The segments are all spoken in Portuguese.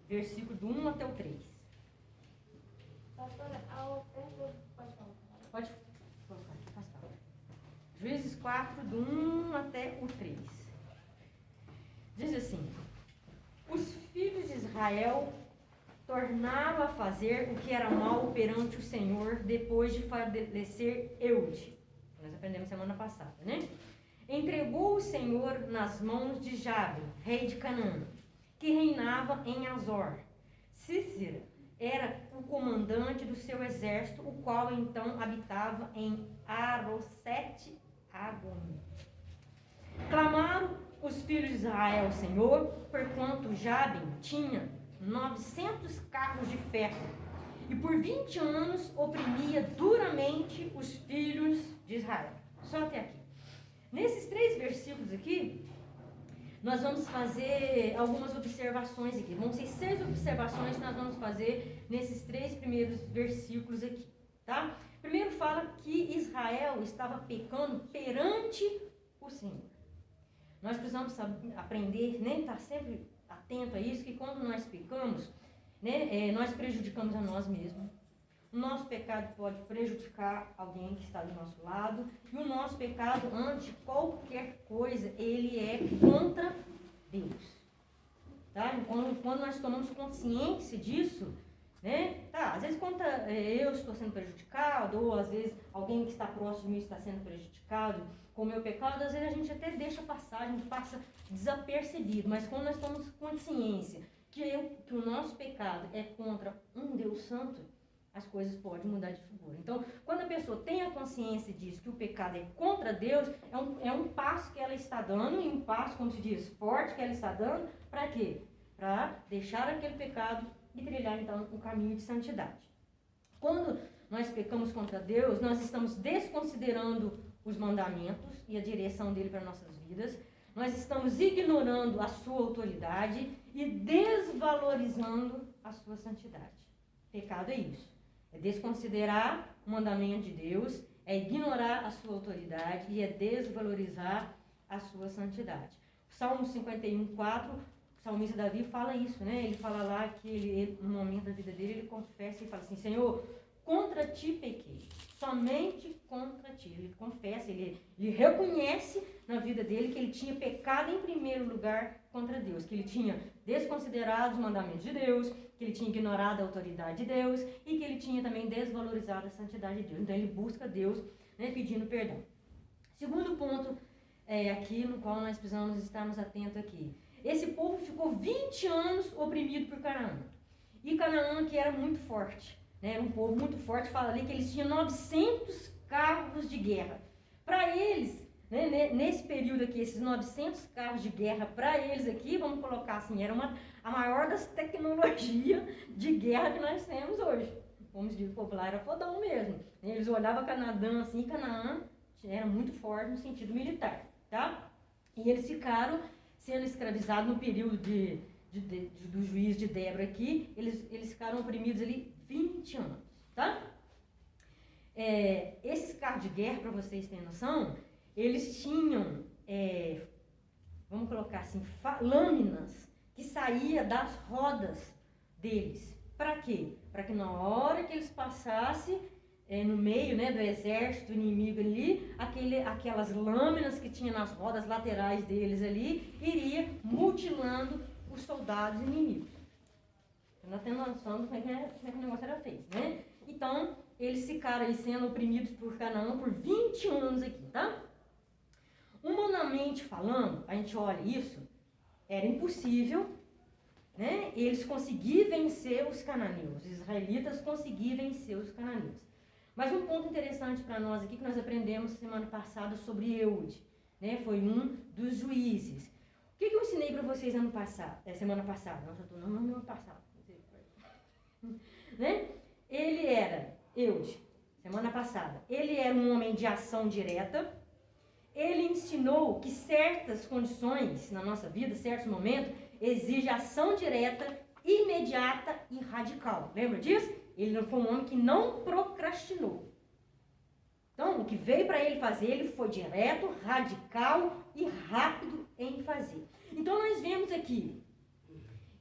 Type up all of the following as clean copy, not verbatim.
versículo do 1 até o 3. Pastora, pode falar. Pode colocar aqui, pastor. Juízes 4, do 1 até o 3. Diz assim: os filhos de Israel tornaram a fazer o que era mal perante o Senhor depois de falecer Eude. Nós aprendemos semana passada, né? Entregou o Senhor nas mãos de Jabe, rei de Canaã, que reinava em Azor. Cícera era o comandante do seu exército, o qual então habitava em Arosete Agoni. Clamaram os filhos de Israel ao Senhor, porquanto Jabe tinha 900 carros de ferro, e por 20 anos oprimia duramente os filhos de Israel. Só até aqui. Nesses 3 versículos aqui, nós vamos fazer algumas observações aqui. Vão ser 6 observações que nós vamos fazer nesses 3 primeiros versículos aqui, tá? Primeiro fala que Israel estava pecando perante o Senhor. Nós precisamos aprender, né, estar sempre atento a isso, que quando nós pecamos, né, nós prejudicamos a nós mesmos. O nosso pecado pode prejudicar alguém que está do nosso lado. E o nosso pecado, antes de qualquer coisa, ele é contra Deus. Tá? Quando nós tomamos consciência disso, né? Tá, às vezes quando eu estou sendo prejudicado, ou às vezes alguém que está próximo de mim está sendo prejudicado com o meu pecado, às vezes a gente até deixa passar, a gente passa desapercebido. Mas quando nós tomamos consciência que o nosso pecado é contra um Deus santo, as coisas podem mudar de figura. Então, quando a pessoa tem a consciência disso, que o pecado é contra Deus, é um passo que ela está dando, e um passo, como se diz, forte que ela está dando, para quê? Para deixar aquele pecado e trilhar, então, um caminho de santidade. Quando nós pecamos contra Deus, nós estamos desconsiderando os mandamentos e a direção dele para nossas vidas, nós estamos ignorando a sua autoridade e desvalorizando a sua santidade. Pecado é isso. É desconsiderar o mandamento de Deus, é ignorar a sua autoridade e é desvalorizar a sua santidade. O Salmo 51:4, o salmista Davi fala isso, né? Ele fala lá que ele, no momento da vida dele, ele confessa e fala assim: Senhor, contra ti pequei, somente contra ti. Ele confessa, ele reconhece na vida dele que ele tinha pecado em primeiro lugar contra Deus, que ele tinha desconsiderado os mandamentos de Deus, que ele tinha ignorado a autoridade de Deus e que ele tinha também desvalorizado a santidade de Deus. Então ele busca Deus, né, pedindo perdão. Segundo ponto aqui no qual nós precisamos estarmos atentos aqui. Esse povo ficou 20 anos oprimido por Canaã. E Canaã, que era muito forte, né, era um povo muito forte, fala ali que eles tinham 900 carros de guerra. Para eles, né, nesse período aqui, esses 900 carros de guerra, para eles aqui, vamos colocar assim, era a maior das tecnologias de guerra que nós temos hoje. Como se diz o popular, era fodão mesmo. Eles olhavam Canaã assim, Canaã era muito forte no sentido militar, tá? E eles ficaram sendo escravizados no período do juiz de Débora aqui, eles ficaram oprimidos ali 20 anos, tá? Esses carros de guerra, para vocês terem noção, eles tinham, vamos colocar assim, lâminas que saía das rodas deles. Para quê? Para que na hora que eles passassem no meio, né, do exército inimigo ali, aquelas lâminas que tinha nas rodas laterais deles ali, iria mutilando os soldados inimigos. Nós temos noção de como é que o negócio era feito, né? Então, eles ficaram aí sendo oprimidos por Canaã por 20 anos aqui, tá? Humanamente falando, a gente olha isso, era impossível, né, eles conseguiram vencer os cananeus, os israelitas conseguiram vencer os cananeus. Mas um ponto interessante para nós aqui, que nós aprendemos semana passada sobre Eude, né, foi um dos juízes. O que eu ensinei para vocês semana passada? Nossa, eu estou no ano passado. Né? Eude, semana passada, ele era um homem de ação direta. Ele ensinou que certas condições na nossa vida, certos momentos, exigem ação direta, imediata e radical. Lembra disso? Ele não foi um homem que não procrastinou. Então, o que veio para ele fazer, ele foi direto, radical e rápido em fazer. Então, nós vemos aqui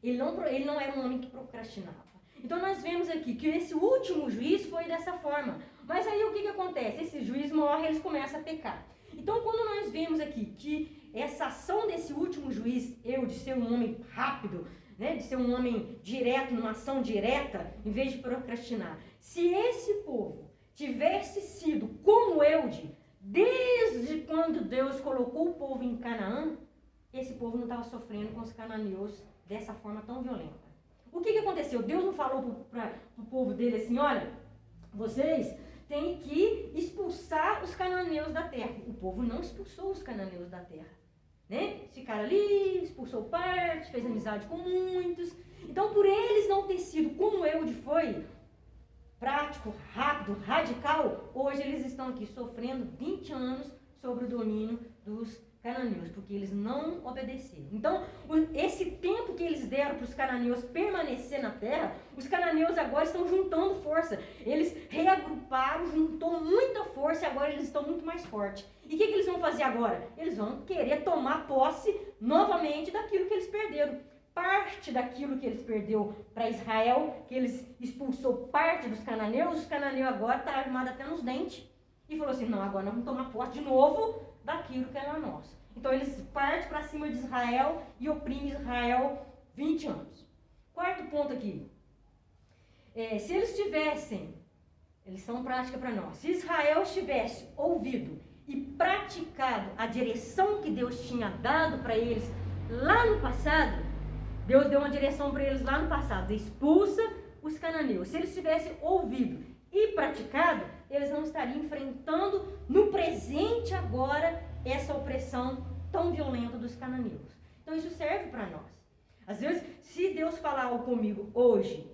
Ele não era um homem que procrastinava. Então nós vemos aqui que esse último juiz foi dessa forma. Mas aí o que acontece? Esse juiz morre, eles começam a pecar. Então quando nós vemos aqui que essa ação desse último juiz, de ser um homem rápido, né, de ser um homem direto, numa ação direta, em vez de procrastinar. Se esse povo tivesse sido como Eude, desde quando Deus colocou o povo em Canaã, esse povo não estava sofrendo com os cananeus dessa forma tão violenta. O que aconteceu? Deus não falou para o povo dele assim, olha, vocês têm que expulsar os cananeus da terra. O povo não expulsou os cananeus da terra. Né? Ficaram ali, expulsou parte, fez amizade com muitos. Então, por eles não ter sido como Eude foi, prático, rápido, radical, hoje eles estão aqui sofrendo 20 anos sobre o domínio dos cananeus, porque eles não obedeceram. Então, esse tempo que eles deram para os cananeus permanecer na terra, os cananeus agora estão juntando força. Eles reagruparam, juntou muita força e agora eles estão muito mais fortes. E o que eles vão fazer agora? Eles vão querer tomar posse novamente daquilo que eles perderam. Parte daquilo que eles perderam para Israel, que eles expulsou parte dos cananeus, os cananeus agora estão armados até nos dentes. E falou assim, não, agora nós vamos tomar posse de novo daquilo que era nosso. Então eles partem para cima de Israel e oprimem Israel 20 anos. Quarto ponto aqui. Se eles tivessem, lição prática para nós, se Israel tivesse ouvido e praticado a direção que Deus tinha dado para eles lá no passado, Deus deu uma direção para eles lá no passado, expulsa os cananeus. Se eles tivessem ouvido e praticado, eles não estariam enfrentando no presente agora essa opressão tão violenta dos cananeus. Então isso serve para nós. Às vezes, se Deus falar algo comigo hoje,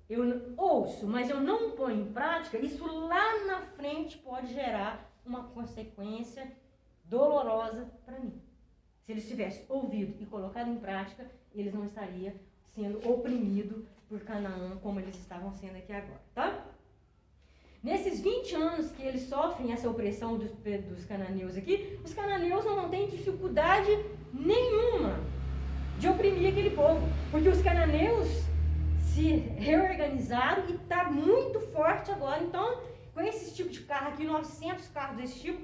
eu ouço, mas eu não ponho em prática, isso lá na frente pode gerar uma consequência dolorosa para mim. Se eles tivessem ouvido e colocado em prática, eles não estariam sendo oprimidos por Canaã como eles estavam sendo aqui agora, tá? Nesses 20 anos que eles sofrem essa opressão dos cananeus aqui, os cananeus não têm dificuldade nenhuma de oprimir aquele povo, porque os cananeus se reorganizaram e está muito forte agora. Então, com esse tipo de carro aqui, 900 carros desse tipo,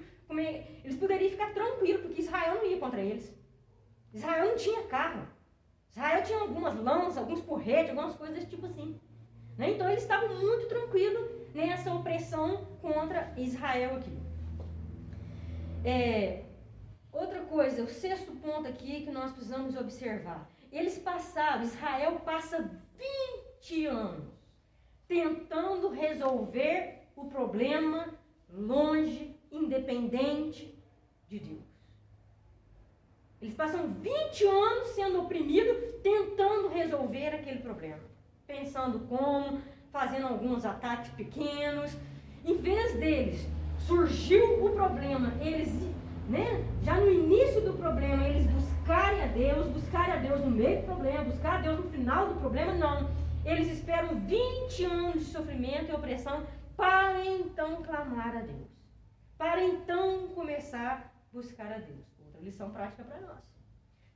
eles poderiam ficar tranquilos, porque Israel não ia contra eles. Israel não tinha carro. Israel tinha algumas lanças, alguns porretes, algumas coisas desse tipo assim. Né? Então, eles estavam muito tranquilos nessa opressão contra Israel aqui. Outra coisa, o sexto ponto aqui que nós precisamos observar. Israel passa 20 anos tentando resolver o problema longe, independente de Deus. Eles passam 20 anos sendo oprimidos, tentando resolver aquele problema. Pensando como, fazendo alguns ataques pequenos. Em vez deles, surgiu o problema, eles, já no início do problema, eles buscarem a Deus no meio do problema, buscar a Deus no final do problema, não. Eles esperam 20 anos de sofrimento e opressão para então clamar a Deus. Para então começar a buscar a Deus. Outra lição prática para nós.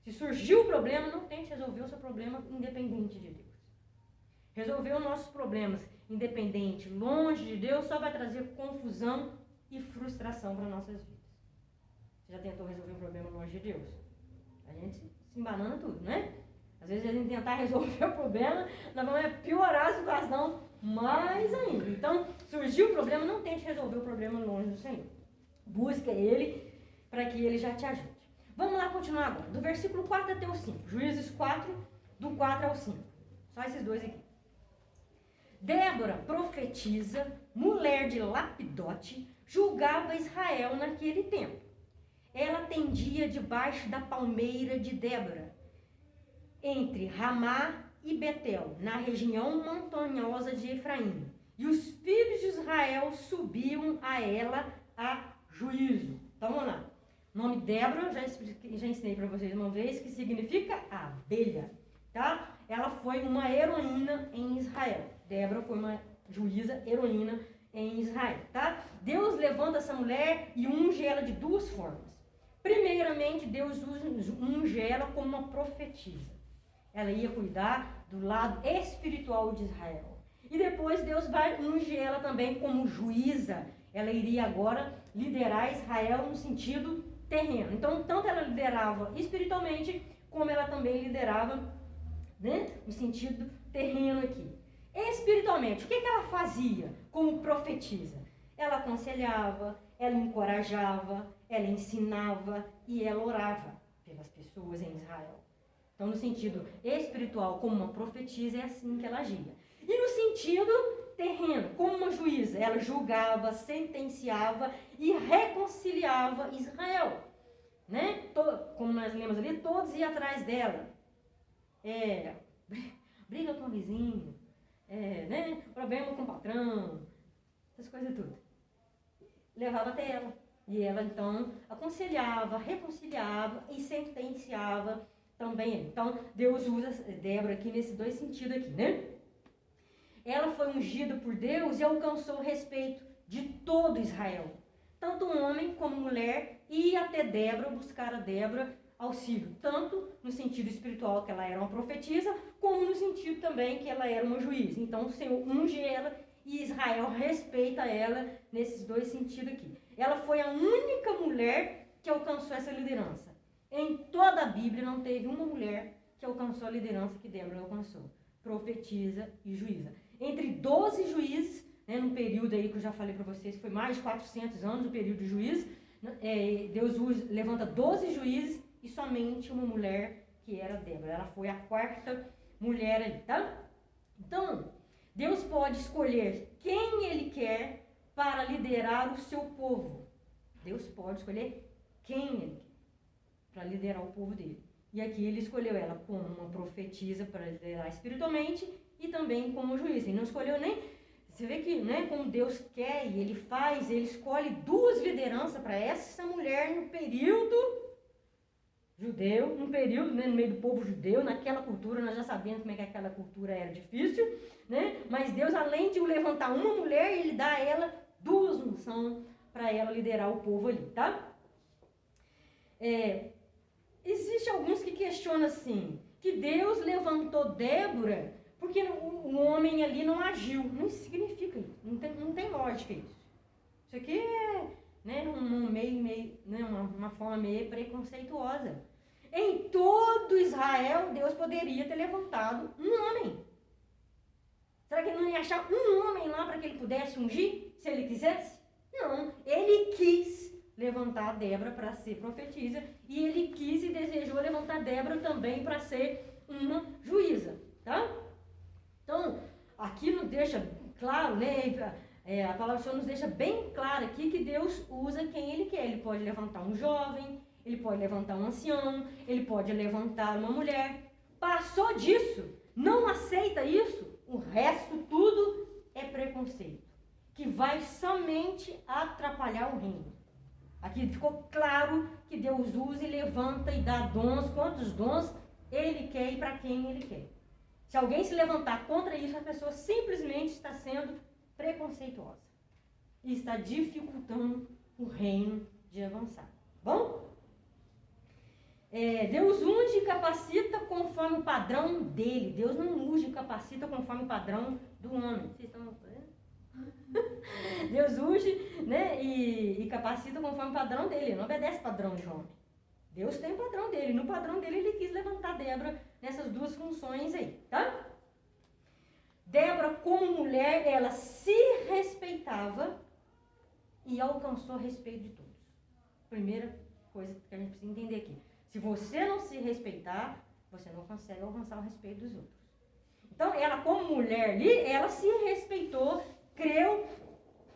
Se surgiu o problema, não tente resolver o seu problema independente de Deus. Resolver os nossos problemas independente, longe de Deus, só vai trazer confusão e frustração para nossas vidas. Você já tentou resolver um problema longe de Deus? A gente se embanana tudo, né? Às vezes a gente tentar resolver o problema, nós vamos piorar a situação mais ainda. Então, surgiu o problema, não tente resolver o problema longe do Senhor. Busca Ele para que Ele já te ajude. Vamos lá continuar agora. Do versículo 4 até o 5. Juízes 4, do 4 ao 5. Só esses dois aqui. Débora, profetisa, mulher de Lapidote, julgava Israel naquele tempo. Ela tendia debaixo da palmeira de Débora, entre Ramá e Betel, na região montanhosa de Efraim. E os filhos de Israel subiam a ela a juízo. Então vamos lá. O nome Débora, já ensinei para vocês uma vez, que significa abelha. Tá? Ela foi uma heroína em Israel. Débora foi uma juíza heroína em Israel. Tá? Deus levanta essa mulher e unge ela de duas formas. Primeiramente, Deus unge ela como uma profetisa. Ela ia cuidar do lado espiritual de Israel. E depois Deus vai ungir ela também como juíza. Ela iria agora liderar Israel no sentido terreno. Então, tanto ela liderava espiritualmente, como ela também liderava, né, no sentido terreno aqui. Espiritualmente, o que ela fazia como profetisa? Ela aconselhava, ela encorajava, ela ensinava e ela orava pelas pessoas em Israel. Então, no sentido espiritual, como uma profetisa, é assim que ela agia. E no sentido terreno, como uma juíza, ela julgava, sentenciava e reconciliava Israel. Né? Como nós lemos ali, todos iam atrás dela. Briga com o vizinho, né? Problema com o patrão, essas coisas tudo. Levava até ela. E ela, então, aconselhava, reconciliava e sentenciava também. Então, Deus usa Débora aqui nesses dois sentidos aqui, né? Ela foi ungida por Deus e alcançou o respeito de todo Israel. Tanto homem como mulher ia até Débora, buscar a Débora auxílio. Tanto no sentido espiritual, que ela era uma profetisa, como no sentido também que ela era uma juíza. Então, o Senhor unge ela e Israel respeita ela nesses dois sentidos aqui. Ela foi a única mulher que alcançou essa liderança. Em toda a Bíblia não teve uma mulher que alcançou a liderança que Débora alcançou. Profetisa e juíza. Entre 12 juízes, né, no período aí que eu já falei para vocês, foi mais de 400 anos o período de juízes, Deus levanta 12 juízes e somente uma mulher que era Débora. Ela foi a quarta mulher ali, tá? Então, Deus pode escolher quem Ele quer para liderar o seu povo. Deus pode escolher quem Ele quer para liderar o povo dele. E aqui Ele escolheu ela como uma profetisa para liderar espiritualmente e também como juiz. Ele não escolheu nem... Você vê que, né, como Deus quer e Ele faz, Ele escolhe duas lideranças para essa mulher no período judeu, no período, né, no meio do povo judeu, naquela cultura, nós já sabemos como é que aquela cultura era difícil, né? Mas Deus, além de levantar uma mulher, Ele dá a ela duas unções para ela liderar o povo ali, tá? Existe alguns que questionam assim, que Deus levantou Débora porque o homem ali não agiu. Não significa isso, não tem lógica isso. Isso aqui é, né, uma forma meio preconceituosa. Em todo Israel, Deus poderia ter levantado um homem. Será que ele não ia achar um homem lá para que ele pudesse ungir, se ele quisesse? Não, ele quis levantar Débora para ser profetisa e ele quis e desejou levantar Débora também para ser uma juíza, tá? Então, aqui nos deixa claro, né, a palavra do Senhor nos deixa bem claro aqui que Deus usa quem Ele quer. Ele pode levantar um jovem, Ele pode levantar um ancião, Ele pode levantar uma mulher. Passou disso, não aceita isso, o resto tudo é preconceito, que vai somente atrapalhar o reino. Aqui ficou claro que Deus usa e levanta e dá dons, quantos dons Ele quer e para quem Ele quer. Se alguém se levantar contra isso, a pessoa simplesmente está sendo preconceituosa e está dificultando o reino de avançar. Bom? Deus unge e capacita conforme o padrão dele. Deus não unge e capacita conforme o padrão do homem. Vocês estão entendendo? Deus unge, né, e capacita conforme o padrão dele. Ele não obedece padrão de homem. Deus tem o padrão dele. No padrão dele, ele quis levantar Débora nessas duas funções aí, tá? Débora, como mulher, ela se respeitava e alcançou o respeito de todos. Primeira coisa que a gente precisa entender aqui. Se você não se respeitar, você não consegue alcançar o respeito dos outros. Então, ela, como mulher ali, ela se respeitou, creu,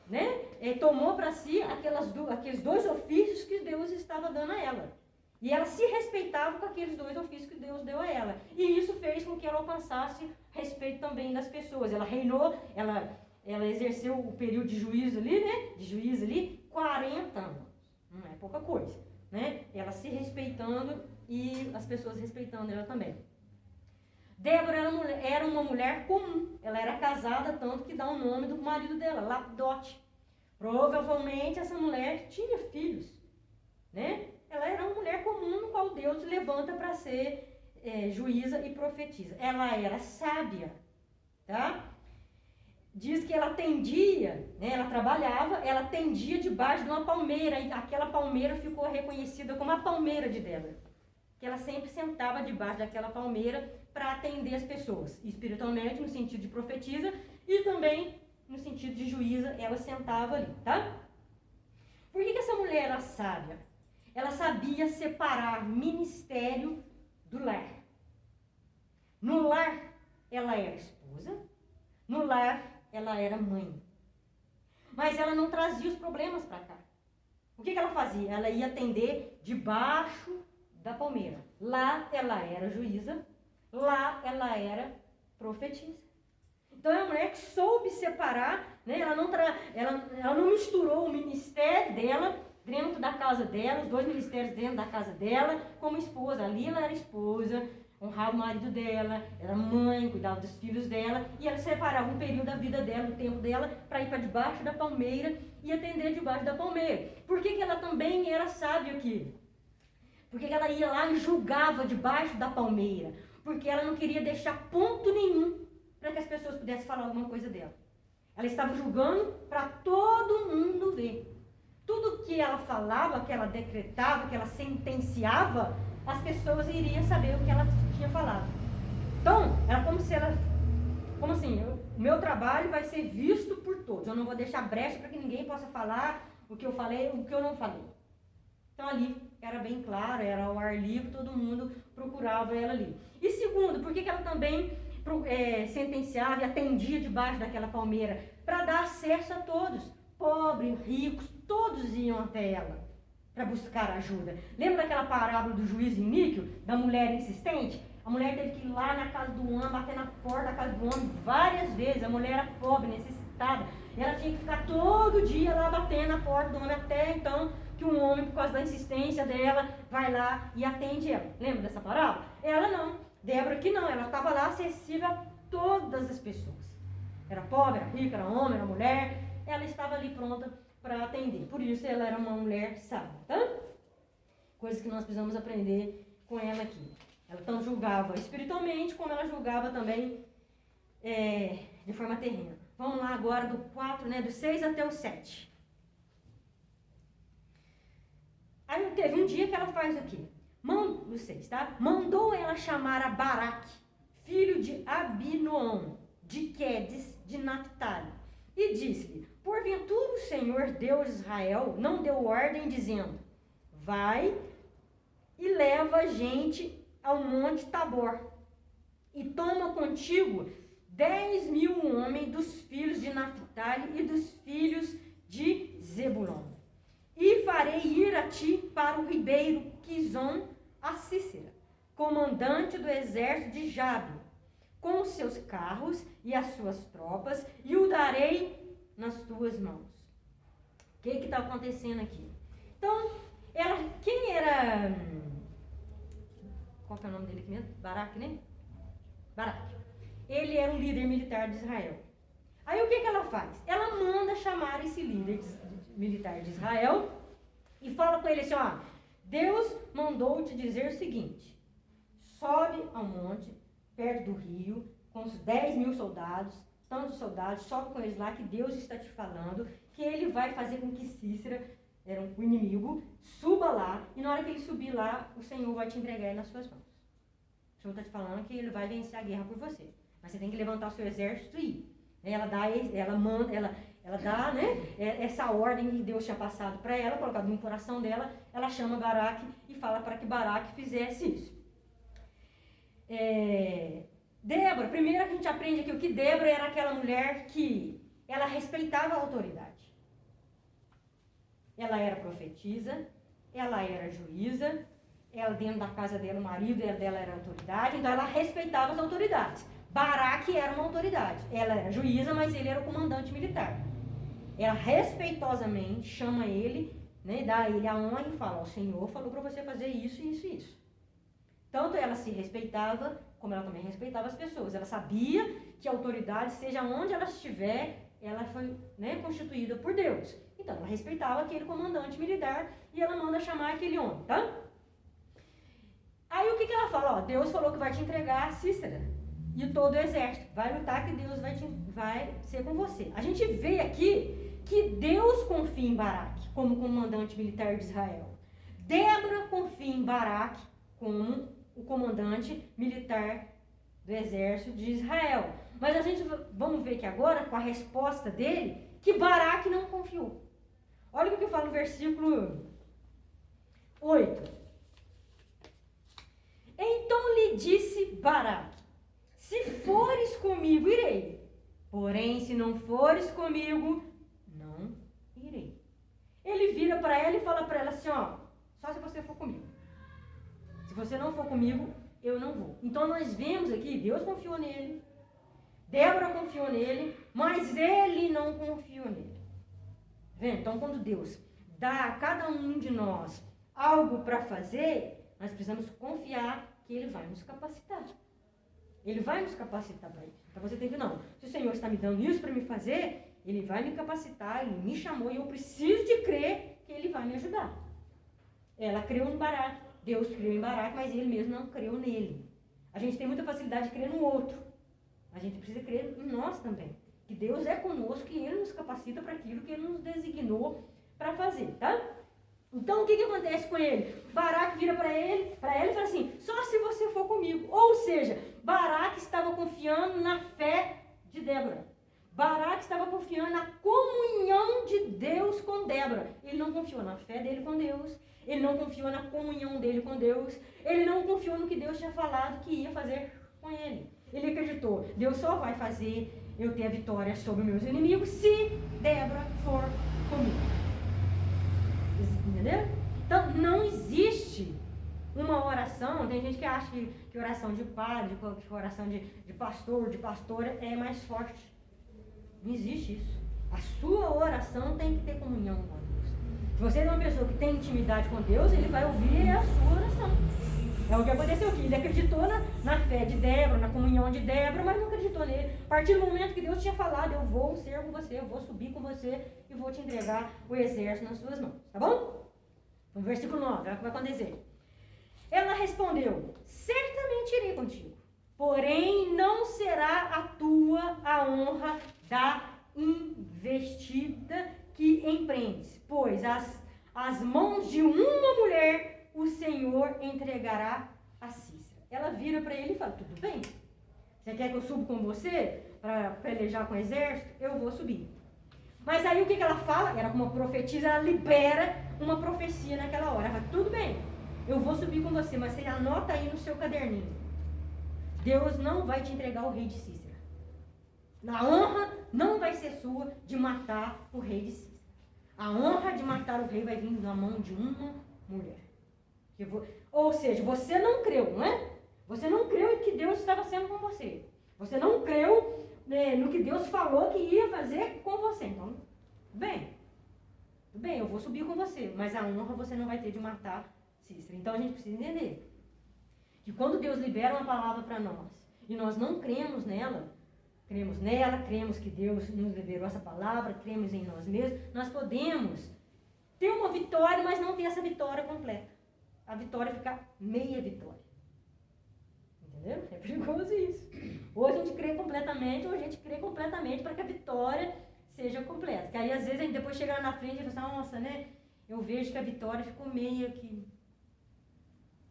né? Tomou para si aqueles dois ofícios que Deus estava dando a ela. E ela se respeitava com aqueles dois ofícios que Deus deu a ela. E isso fez com que ela alcançasse respeito também das pessoas. Ela reinou, ela exerceu o período de juízo ali, né? De juízo ali, 40 anos. Não é pouca coisa, né? Ela se respeitando e as pessoas respeitando ela também. Débora era uma mulher comum. Ela era casada, tanto que dá o nome do marido dela, Lapidote. Provavelmente essa mulher tinha filhos, né? Ela era uma mulher comum no qual Deus levanta para ser juíza e profetisa. Ela era sábia, tá? Diz que ela atendia, né, ela trabalhava, ela atendia debaixo de uma palmeira, e aquela palmeira ficou reconhecida como a palmeira de Débora. Que ela sempre sentava debaixo daquela palmeira para atender as pessoas, espiritualmente, no sentido de profetisa, e também no sentido de juíza, ela sentava ali, tá? Por que essa mulher era sábia? Ela sabia separar ministério do lar. No lar, ela era esposa, no lar, ela era mãe. Mas ela não trazia os problemas para cá. O que ela fazia? Ela ia atender debaixo da palmeira. Lá ela era juíza, lá ela era profetisa. Então é uma mulher que soube separar, né? Ela não misturou o ministério dela dentro da casa dela, os dois ministérios dentro da casa dela, como esposa. Ali ela era esposa, honrava o marido dela, era mãe, cuidava dos filhos dela, e ela separava um período da vida dela, do tempo dela, para ir para debaixo da palmeira e atender debaixo da palmeira. Por que ela também era sábia aqui? Porque ela ia lá e julgava debaixo da palmeira, porque ela não queria deixar ponto nenhum para que as pessoas pudessem falar alguma coisa dela. Ela estava julgando para todo mundo ver. Tudo que ela falava, que ela decretava, que ela sentenciava, as pessoas iriam saber o que ela tinha falado. Então, era como assim, o meu trabalho vai ser visto por todos. Eu não vou deixar brecha para que ninguém possa falar o que eu falei, o que eu não falei. Então, ali era bem claro, era ao ar livre, todo mundo procurava ela ali. E segundo, por que ela também sentenciava e atendia debaixo daquela palmeira? Para dar acesso a todos, pobres, ricos, todos iam até ela para buscar ajuda. Lembra daquela parábola do juiz iníquo, da mulher insistente? A mulher teve que ir lá na casa do homem, bater na porta da casa do homem várias vezes. A mulher era pobre, necessitada. Ela tinha que ficar todo dia lá batendo na porta do homem, até então que um homem, por causa da insistência dela, vai lá e atende ela. Lembra dessa parábola? Ela não. Débora que não. Ela estava lá acessível a todas as pessoas. Era pobre, era rica, era homem, era mulher. Ela estava ali pronta para atender. Por isso ela era uma mulher sábia, tá? Coisas que nós precisamos aprender com ela aqui. Ela tanto julgava espiritualmente, como ela julgava também de forma terrena. Vamos lá agora do 4, né, do 6 até o 7. Aí teve um dia que ela faz o quê? Do 6, tá? Mandou ela chamar a Baraque, filho de Abinoam, de Quedes, de Naphtali, e disse-lhe: porventura o Senhor Deus de Israel não deu ordem dizendo: vai e leva a gente ao monte Tabor, e toma contigo 10.000 homens dos filhos de Naphtali e dos filhos de Zebulon, e farei ir a ti para o ribeiro Quizon a Cícera, comandante do exército de Jabe, com os seus carros e as suas tropas, e o darei nas tuas mãos. O que está acontecendo aqui? Então, quem era... Qual que é o nome dele aqui mesmo? Baraque, né? Baraque. Ele era um líder militar de Israel. Aí o que ela faz? Ela manda chamar esse líder militar de Israel e fala com ele assim: ó, Deus mandou te dizer o seguinte: sobe ao monte, perto do rio, com os 10.000 soldados, tantos soldados, sobe com eles lá, que Deus está te falando, que ele vai fazer com que Cícera, era o inimigo, suba lá, e na hora que ele subir lá, o Senhor vai te entregar nas suas mãos. O Senhor está te falando que ele vai vencer a guerra por você. Mas você tem que levantar o seu exército e ir. Ela dá, né, essa ordem que Deus tinha passado para ela, colocado no coração dela. Ela chama Baraque e fala para que Baraque fizesse isso. Débora, primeiro a gente aprende aqui o que Débora era aquela mulher que ela respeitava a autoridade. Ela era profetisa, ela era juíza, ela dentro da casa dela, o marido dela era autoridade, então ela respeitava as autoridades. Baraque era uma autoridade, ela era juíza, mas ele era o comandante militar. Ela respeitosamente chama ele, né, dá a ele a honra e fala: o Senhor falou para você fazer isso, isso e isso. Tanto ela se respeitava, como ela também respeitava as pessoas. Ela sabia que a autoridade, seja onde ela estiver, ela foi, né, constituída por Deus. Então, ela respeitava aquele comandante militar e ela manda chamar aquele homem, tá? Aí o que ela fala? Ó, Deus falou que vai te entregar a Cícera e todo o exército. Vai lutar que Deus vai ser com você. A gente vê aqui que Deus confia em Baraque como comandante militar de Israel. Débora confia em Baraque como o comandante militar do exército de Israel. Mas a gente vamos ver que agora, com a resposta dele, que Baraque não confiou. Olha o que fala no versículo 8. Então lhe disse Baraque: se fores comigo, irei. Porém, se não fores comigo, não irei. Ele vira para ela e fala para ela assim, ó, só se você for comigo. Se você não for comigo, eu não vou. Então nós vemos aqui, Deus confiou nele, Débora confiou nele, mas ele não confiou nele. Vendo? Então quando Deus dá a cada um de nós algo para fazer, nós precisamos confiar que ele vai nos capacitar. Ele vai nos capacitar para isso. Então você tem que, não, se o Senhor está me dando isso para me fazer, ele vai me capacitar, ele me chamou e eu preciso de crer que ele vai me ajudar. Ela creu em Baraque, Deus creu em Baraque, mas ele mesmo não creu nele. A gente tem muita facilidade de crer no outro. A gente precisa crer em nós também. Que Deus é conosco e ele nos capacita para aquilo que ele nos designou para fazer, tá? Então, o que acontece com ele? Baraque vira para ele e fala assim, só se você for comigo. Ou seja, Baraque estava confiando na fé de Débora. Baraque estava confiando na comunhão de Deus com Débora. Ele não confiou na fé dele com Deus. Ele não confiou na comunhão dele com Deus. Ele não confiou no que Deus tinha falado que ia fazer com ele. Ele acreditou, Deus só vai fazer eu ter a vitória sobre meus inimigos se Débora for comigo. Entendeu? Então, não existe uma oração, tem gente que acha que oração de padre, que oração de pastor, de pastora é mais forte. Não existe isso. A sua oração tem que ter comunhão com Deus. Se você é uma pessoa que tem intimidade com Deus, ele vai ouvir a sua oração. É o que aconteceu aqui. Ele acreditou na fé de Débora, na comunhão de Débora, mas não acreditou nele. A partir do momento que Deus tinha falado, eu vou ser com você, eu vou subir com você e vou te entregar o exército nas suas mãos. Tá bom? No versículo 9, olha o que vai acontecer. Ela respondeu, certamente irei contigo, porém não será a tua a honra da investida que empreendes, pois as mãos de uma mulher o Senhor entregará a Cícera. Ela vira para ele e fala, tudo bem, você quer que eu suba com você para pelejar com o exército? Eu vou subir. Mas aí o que ela fala? Era uma profetisa, ela libera uma profecia naquela hora. Ela fala, tudo bem, eu vou subir com você, mas você anota aí no seu caderninho. Deus não vai te entregar o rei de Cícera. A honra não vai ser sua de matar o rei de Cícera. A honra de matar o rei vai vir na mão de uma mulher. Ou seja, você não creu, não é? Você não creu em que Deus estava sendo com você. Você não creu no que Deus falou que ia fazer com você. Então, tudo bem, eu vou subir com você, mas a honra você não vai ter de matar Cícera. Então a gente precisa entender que quando Deus libera uma palavra para nós e nós não cremos nela, cremos que Deus nos liberou essa palavra, cremos em nós mesmos, nós podemos ter uma vitória, mas não ter essa vitória completa. A vitória ficar meia vitória. Entendeu? É perigoso isso. Ou a gente crê completamente, ou a gente crê completamente para que a vitória seja completa. Porque aí às vezes a gente depois chega lá na frente e fala assim, nossa, né? Eu vejo que a vitória ficou meio que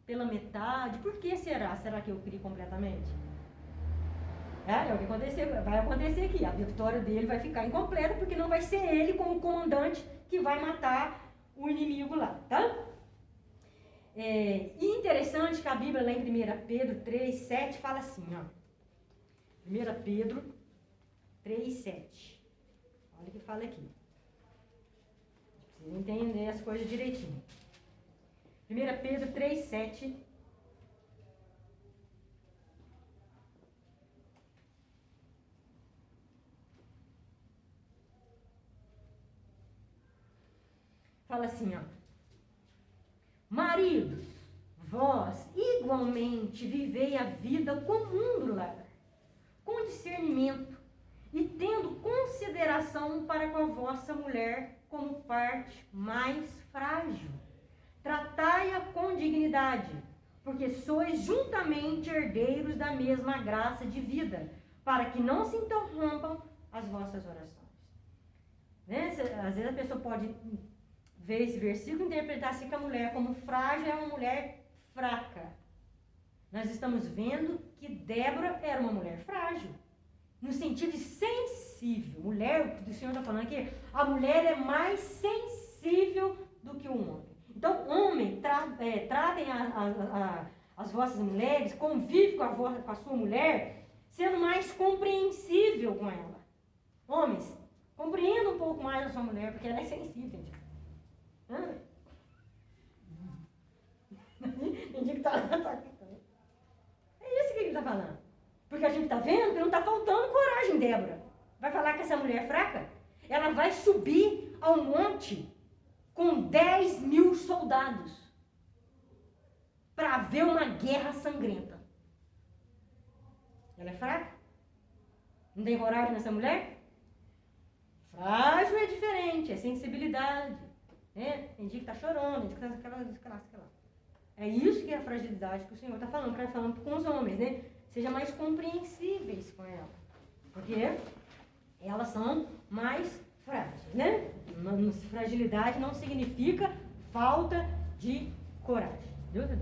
pela metade. Por que será? Será que eu criei completamente? É o que vai acontecer aqui. A vitória dele vai ficar incompleta, porque não vai ser ele como comandante que vai matar o inimigo lá, tá? E interessante que a Bíblia lá em 1 Pedro 3,7 fala assim, ó. 1 Pedro 3,7. Olha o que fala aqui. Precisa entender as coisas direitinho. 1 Pedro 3,7. Fala assim, ó. Maridos, vós igualmente vivei a vida comum do lar, com discernimento e tendo consideração para com a vossa mulher como parte mais frágil. Tratai-a com dignidade, porque sois juntamente herdeiros da mesma graça de vida, para que não se interrompam as vossas orações. Né? Às vezes a pessoa pode ver esse versículo e interpretar assim que a mulher como frágil é uma mulher fraca. Nós estamos vendo que Débora era uma mulher frágil, no sentido de sensível. Mulher, o que o Senhor está falando aqui, a mulher é mais sensível do que o homem. Então, homem, tratem as vossas mulheres, convive com a sua mulher, sendo mais compreensível com ela. Homens, compreenda um pouco mais a sua mulher, porque ela é sensível, gente. Entendi que tá. É isso que ele está falando. Porque a gente está vendo que não está faltando coragem, Débora. Vai falar que essa mulher é fraca? Ela vai subir ao monte com 10.000 soldados para ver uma guerra sangrenta. Ela é fraca? Não tem coragem nessa mulher? Frágil é diferente, é sensibilidade. Né? Tem dia que está chorando, tem dia que está aquela. É isso que é a fragilidade que o Senhor está falando com os homens, né? Seja mais compreensíveis com ela. Porque elas são mais frágeis, né? Fragilidade não significa falta de coragem. Entendeu?